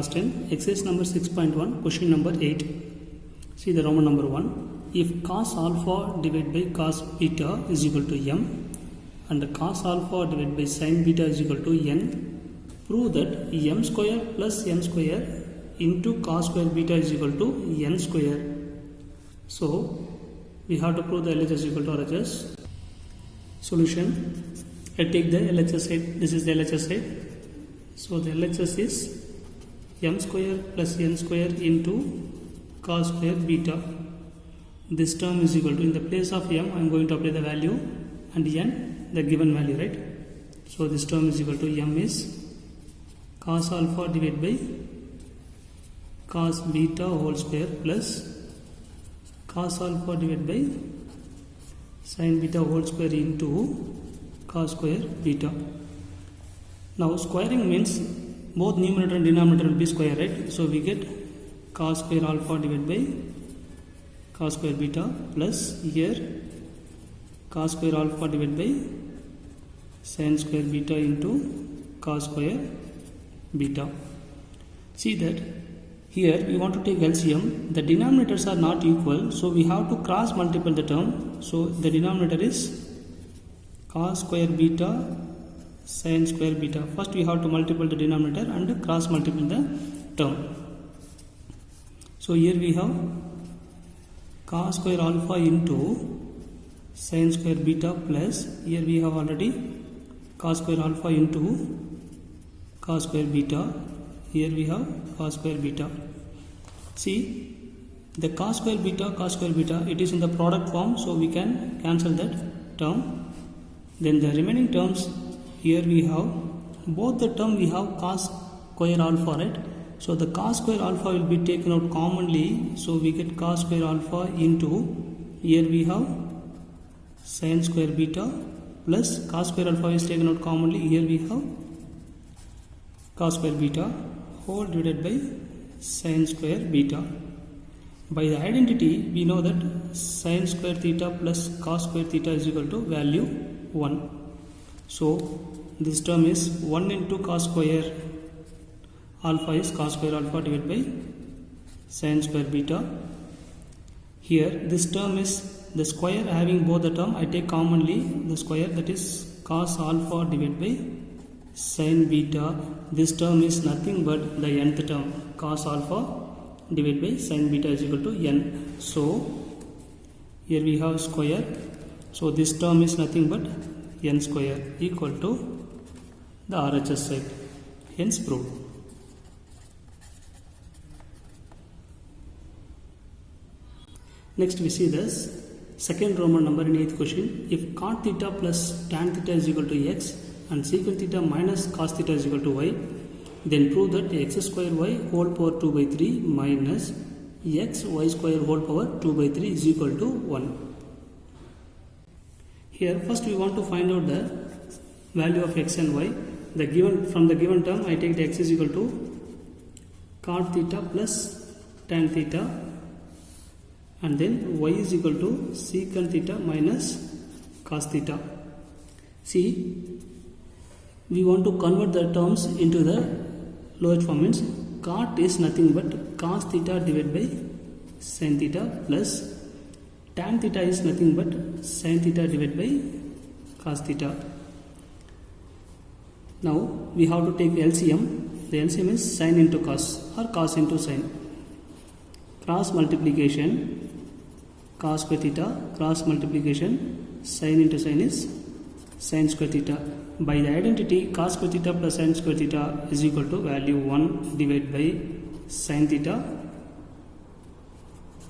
class 10 exercise number 6.1 question number 8. See the Roman number 1. If cos alpha divided by cos beta is equal to m and cos alpha divided by sin beta is equal to n, prove that m square plus n square into cos square beta is equal to n square. So we have to prove the LHS is equal to RHS. Solution. I take the LHS side. This is the LHS side. So the LHS is m square plus n square into cos square beta. This term is equal to, in the place of m I am going to apply the value and n the given value, right? So this term is equal to m is cos alpha divided by cos beta whole square plus cos alpha divided by sin beta whole square into cos square beta. Now squaring means both numerator and denominator will be square, right? So we get cos square alpha divided by cos square beta plus here cos square alpha divided by sin square beta into cos square beta. See that here we want to take LCM. The denominators are not equal, so we have to cross multiply the term. So the denominator is cos square beta sin square beta. First we have to multiply the denominator and cross multiply the term. So here we have cos square alpha into sin square beta plus here we have already cos square alpha into cos square beta. Here we have cos square beta. See the cos square beta it is in the product form, so we can cancel that term. Then the remaining terms, here we have both the term we have cos square alpha, right? So the cos square alpha will be taken out commonly, so we get cos square alpha into here we have sin square beta plus cos square alpha is taken out commonly, here we have cos square beta whole divided by sin square beta. By the identity we know that sin square theta plus cos square theta is equal to value 1. So this term is 1 into cos square alpha is cos square alpha divided by sin square beta. Here this term is the square having both the term, I take commonly the square, that is cos alpha divided by sin beta. This term is nothing but the nth term, cos alpha divided by sin beta is equal to n. So here we have square, so this term is nothing but n square equal to the RHS side, hence proved. Next we see this second Roman number in 8th question. If cot theta plus tan theta is equal to x and secant theta minus cos theta is equal to y, then prove that x square y whole power 2 by 3 minus x y square whole power 2 by 3 is equal to 1. Here first we want to find out the value of x and y. From the given term I take the x is equal to cot theta plus tan theta and then y is equal to secant theta minus cos theta. See, we want to convert the terms into the lowest form, means cot is nothing but cos theta divided by sin theta plus tan theta is nothing but sin theta divided by cos theta. Now we have to take the LCM. The LCM is sin into cos or cos into sin. Cross multiplication cos square theta, cross multiplication sin into sin is sin square theta. By the identity cos square theta plus sin square theta is equal to value 1 divided by sin theta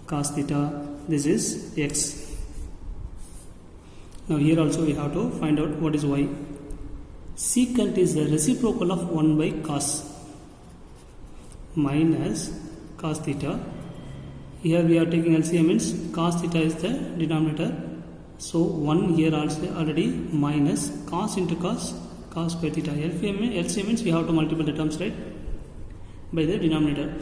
cos theta. This is x. Now here also we have to find out what is y. Secant is the reciprocal of 1 by cos minus cos theta. Here we are taking LCM, means cos theta is the denominator. So 1 here also already minus cos into cos square theta. LCM means we have to multiply the terms, right, by the denominator.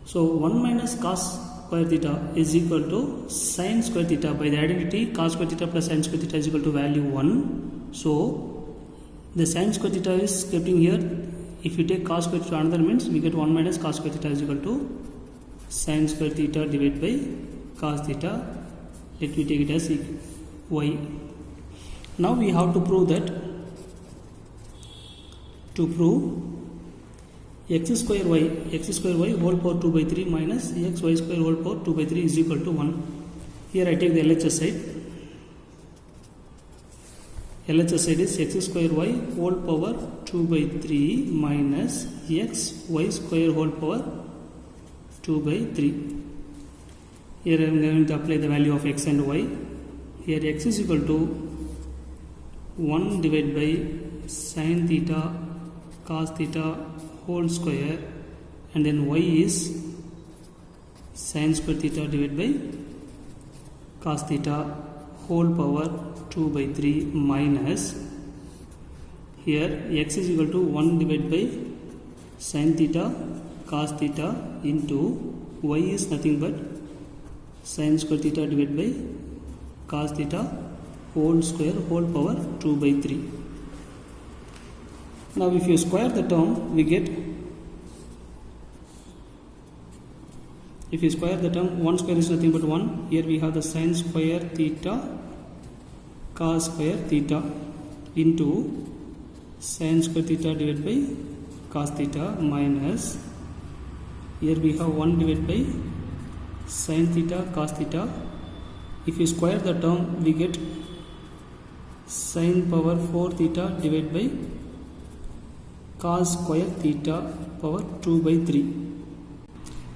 So 1 minus cos square theta is equal to sin square theta. By the identity cos square theta plus sin square theta is equal to value 1. So the sin square theta is kept in here if you take cos square theta to another means we get 1 minus cos square theta is equal to sin square theta divided by cos theta. Let me take it as y. Now we have to prove that, to prove x square y whole power 2 by 3 minus xy square whole power 2 by 3 is equal to 1. Here I take the LHS side. LHS side is x square y whole power 2 by 3 minus xy square whole power 2 by 3. Here I am going to apply the value of x and y. Here x is equal to 1 divided by sin theta cos theta whole square, and then y is sin square theta divided by cos theta whole power 2 by 3 minus, here x is equal to 1 divided by sin theta cos theta into y is nothing but sin square theta divided by cos theta whole square whole power 2 by 3. Now if you square the term we get, if you square the term, 1 square is nothing but 1. Here we have the sin square theta cos square theta into sin square theta divided by cos theta minus, here we have 1 divided by sin theta cos theta. If you square the term we get sin power 4 theta divided by cos square theta power 2 by 3.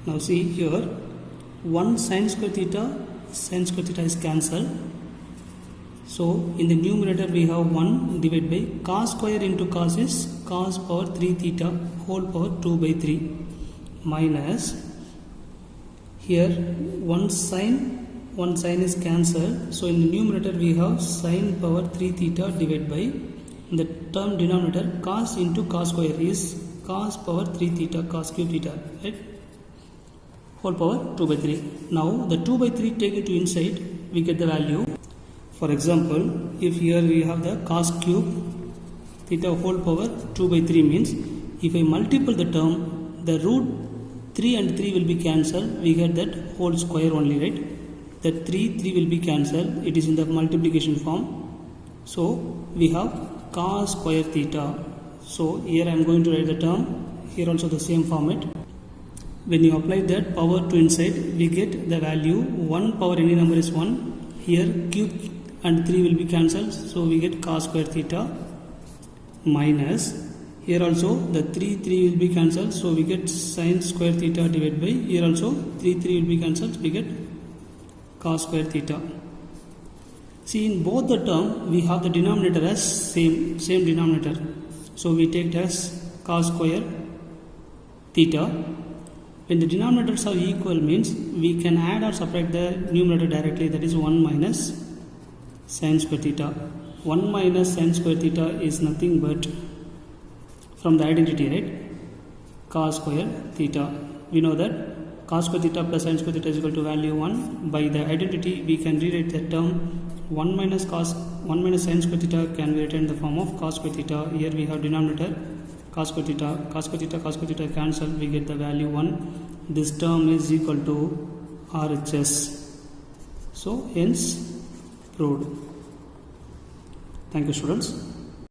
Now see here, 1 sin square theta is cancelled. So in the numerator we have 1 divided by cos square into cos is cos power 3 theta whole power 2 by 3 minus, here 1 sin is cancelled. So in the numerator we have sin power 3 theta divided by, in the term denominator cos into cos square is cos power 3 theta cos cube theta, right, whole power 2 by 3. Now the 2 by 3 take it to inside, we get the value. For example, if here we have the cos cube theta whole power 2 by 3 means, if I multiply the term, the root 3 and 3 will be cancelled, we get that whole square only, right? That 3 will be cancelled, it is in the multiplication form. So we have cos square theta. So here I am going to write the term, here also the same format. When you apply that power to inside, we get the value 1 power any number is 1. Here cube and 3 will be cancelled, so we get cos square theta minus, here also the 3 will be cancelled, so we get sin square theta divided by, here also 3 will be cancelled, we get cos square theta. See, in both the term we have the denominator as same denominator, so we take it as cos square theta. When the denominators are equal means we can add or subtract the numerator directly, that is 1 minus sin square theta. 1 minus sin square theta is nothing but from the identity, right, cos square theta. We know that cos square theta plus sin square theta is equal to value 1. By the identity we can rewrite the term 1 minus sin square theta can be written in the form of cos square theta. Here we have denominator cos square theta cancel, we get the value 1. This term is equal to RHS. So hence proved. Thank you students.